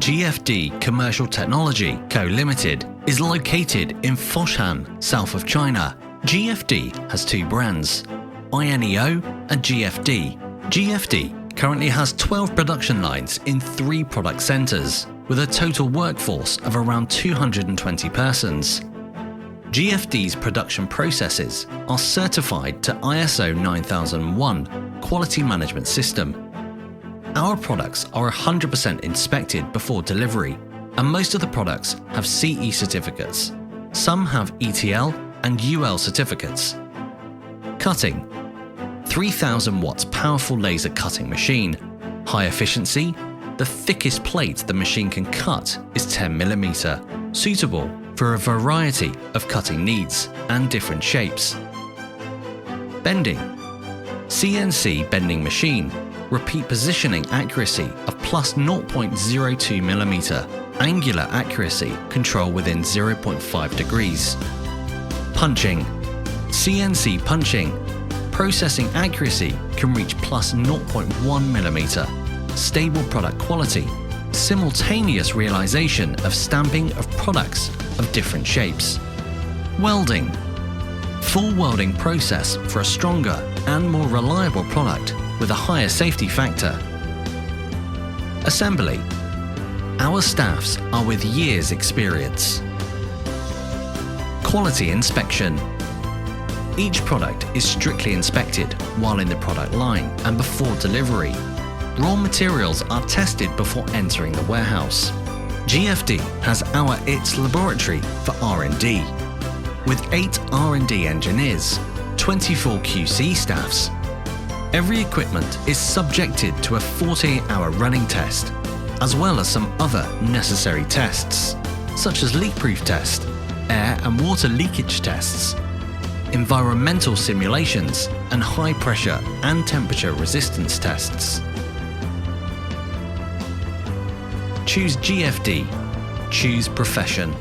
GFD Commercial Technology Co. Limited is located in Foshan, south of China. GFD has two brands, INEO and GFD. GFD currently has 12 production lines in 3 product centres, with a total workforce of around 220 persons. GFD's production processes are certified to ISO 9001 Quality Management System. Our products are 100% inspected before delivery, and most of the products have CE certificates. Some have ETL and UL certificates. Cutting: 3000 watts powerful laser cutting machine. High efficiency. The thickest plate the machine can cut is 10mm, suitable for a variety of cutting needs and different shapes. Bending: CNC bending machine. Repeat positioning accuracy of plus 0.02mm. Angular accuracy control within 0.5 degrees. Punching: CNC punching. Processing accuracy can reach plus 0.1mm. Stable product quality. Simultaneous realization of stamping of products of different shapes. Welding: full welding process for a stronger and more reliable product with a higher safety factor. Assembly: our staffs are with years' experience. Quality inspection: each product is strictly inspected while in the product line and before delivery. Raw materials are tested before entering the warehouse. GFD has our ITS laboratory for R&D, with 8 R&D engineers, 24 QC staffs. Every equipment is subjected to a 48-hour running test, as well as some other necessary tests, such as leak-proof test, air and water leakage tests, environmental simulations, and high pressure and temperature resistance tests. Choose GFD. Choose profession.